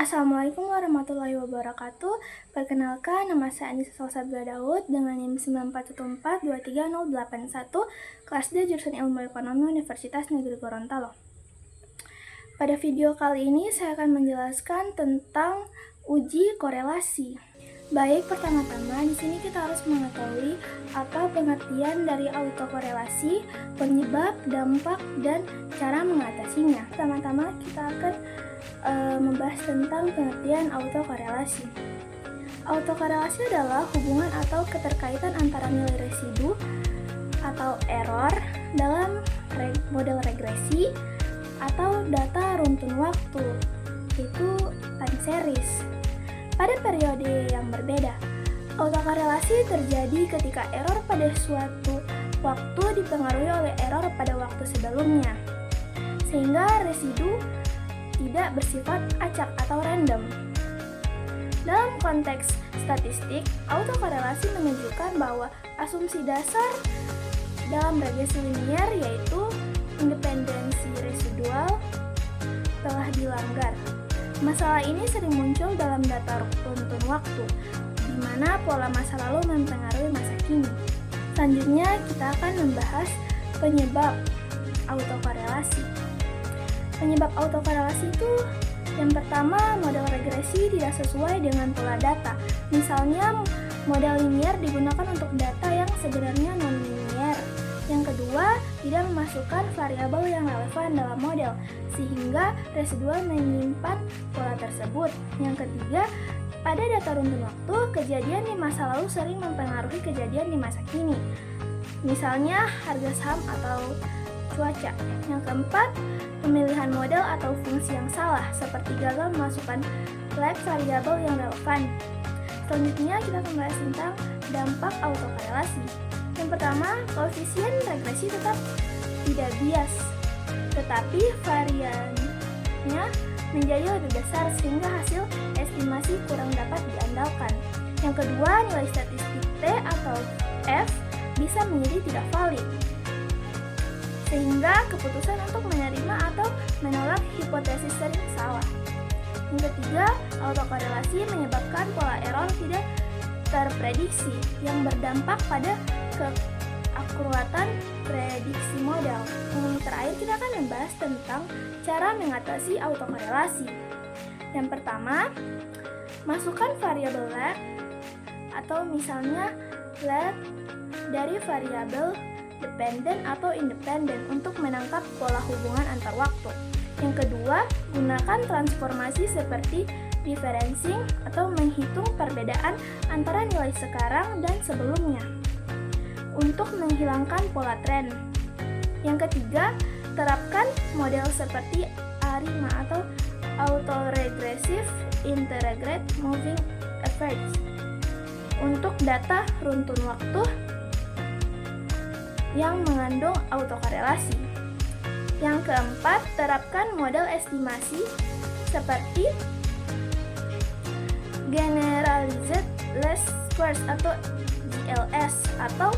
Assalamualaikum warahmatullahi wabarakatuh. Perkenalkan, nama saya Anissa Salsabila Daud dengan NIM 941423081, kelas D jurusan Ilmu Ekonomi Universitas Negeri Gorontalo. Pada video kali ini saya akan menjelaskan tentang uji korelasi. Baik, pertama-tama di sini kita harus mengetahui apa pengertian dari autokorelasi, penyebab, dampak, dan cara mengatasinya. Pertama-tama kita akan membahas tentang pengertian autokorelasi. Autokorelasi adalah hubungan atau keterkaitan antara nilai residu atau error dalam model regresi atau data runtun waktu, yaitu time series, pada periode yang berbeda. Autokorelasi terjadi ketika error pada suatu waktu dipengaruhi oleh error pada waktu sebelumnya, sehingga residu tidak bersifat acak atau random. Dalam konteks statistik, autokorelasi menunjukkan bahwa asumsi dasar dalam regresi linier, yaitu independensi residual, telah dilanggar. Masalah ini sering muncul dalam data runtun waktu, di mana pola masa lalu mempengaruhi masa kini. Selanjutnya, kita akan membahas penyebab autokorelasi. Penyebab autokorelasi itu yang pertama, model regresi tidak sesuai dengan pola data. Misalnya, model linear digunakan untuk data yang sebenarnya non-linear. Yang kedua, tidak memasukkan variabel yang relevan dalam model, sehingga residual menyimpan pola tersebut. Yang ketiga, pada data runtun waktu, kejadian di masa lalu sering mempengaruhi kejadian di masa kini. Misalnya, harga saham atau cuaca. Yang keempat, pemilihan model atau fungsi yang salah, seperti gagal memasukkan flag variabel yang relevan. Selanjutnya, kita akan membahas tentang dampak autokorelasi. Yang pertama, koefisien regresi tetap tidak bias, tetapi variannya menjadi lebih besar sehingga hasil estimasi kurang dapat diandalkan. Yang kedua, nilai statistik T atau F bisa menjadi tidak valid, sehingga keputusan untuk menerima atau menolak hipotesis sering salah. Yang ketiga, autokorelasi menyebabkan pola error tidak terprediksi yang berdampak pada keakuratan prediksi model. Yang terakhir, kita akan membahas tentang cara mengatasi autokorelasi. Yang pertama, masukkan variabel lag atau misalnya lag dari variabel dependen atau independen untuk menangkap pola hubungan antar waktu. Yang kedua, gunakan transformasi seperti differencing atau menghitung perbedaan antara nilai sekarang dan sebelumnya untuk menghilangkan pola tren. Yang ketiga, terapkan model seperti ARIMA atau Autoregressive Integrated Moving Average untuk data runtun waktu yang mengandung autokorelasi. Yang keempat, terapkan model estimasi seperti Generalized Least Squares atau GLS atau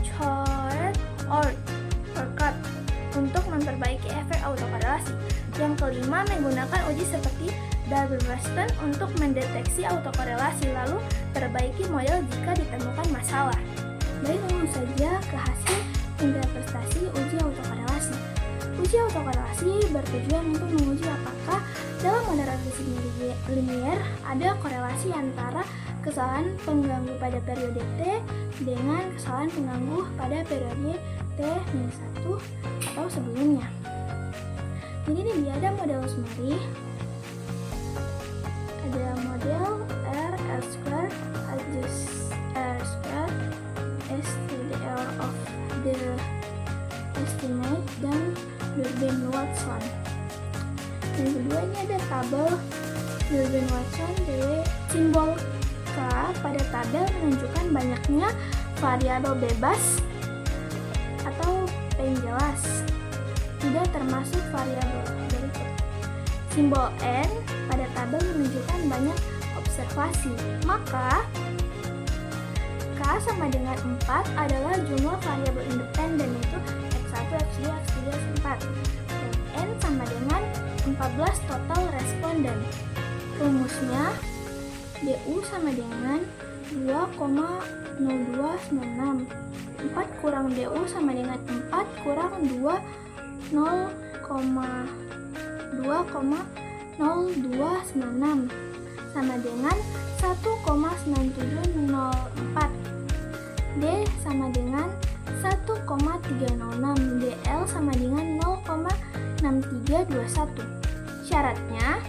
Chored Orcut untuk memperbaiki efek autokorelasi. Yang kelima, menggunakan uji seperti Darby-Marston untuk mendeteksi autokorelasi lalu perbaiki model jika ditemukan masalah. Baik, langsung saja ke hasil interpretasi uji autokorelasi. Uji autokorelasi bertujuan untuk menguji apakah dalam model regresi linier ada korelasi antara kesalahan pengganggu pada periode T dengan kesalahan pengganggu pada periode T-1 atau sebelumnya. Jadi ini dia ada model summary, ada model R square adjust R square S to the error of the estimate dan Durbin-Watson. Yang kedua, ini ada tabel Durbin-Watson. Jadi simbol K pada tabel menunjukkan banyaknya variabel bebas atau P jelas, tidak termasuk variabel berikut. Simbol N pada tabel menunjukkan banyak observasi. Maka K sama dengan 4 adalah jumlah variabel independen, yaitu X1, X2, X3, X4. Dan N sama dengan 14 total responden. Rumusnya DU sama dengan 2,0296. 4 kurang DU sama dengan 4 kurang 2, 2,0296 sama dengan 1,9704. D sama dengan 1,306. DL sama dengan 0,6321. Syaratnya,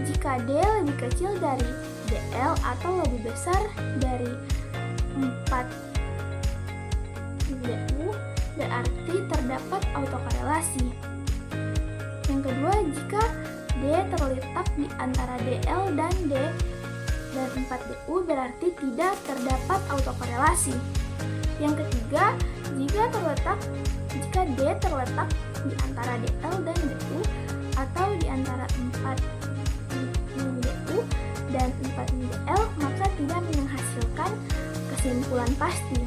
jika D lebih kecil dari DL atau lebih besar dari 4 DU, berarti terdapat autokorelasi. Yang kedua, jika D terletak di antara DL dan 4 DU, berarti tidak terdapat autokorelasi. Yang ketiga, jika D terletak di antara DL dan DU atau di antara 4 DU dan 4 DL, maka tidak menghasilkan kesimpulan pasti.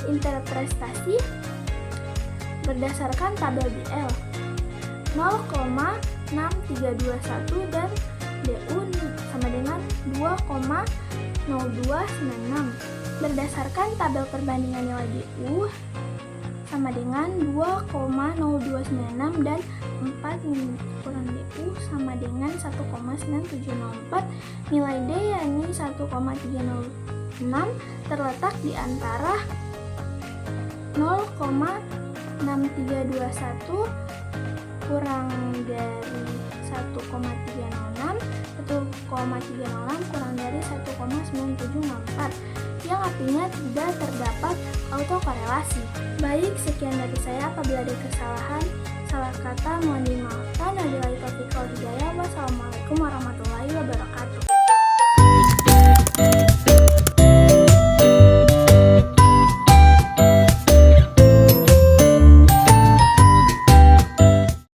Interpretasi berdasarkan tabel DL 0,6321 dan DU sama dengan 2,0296. Berdasarkan tabel perbandingan nilai DU sama dengan 2,0296 dan 4 kurang DU sama dengan 1,9704. Nilai D yakni 1,306 terletak di antara 0,6321 kurang dari 1,306, 1,306 kurang dari 1,9704, yang artinya tidak terdapat autokorelasi. Baik, sekian dari saya. Apabila ada kesalahan, salah kata mohon dimaafkan. Wabillahi taufiq wal hidayah. Wassalamualaikum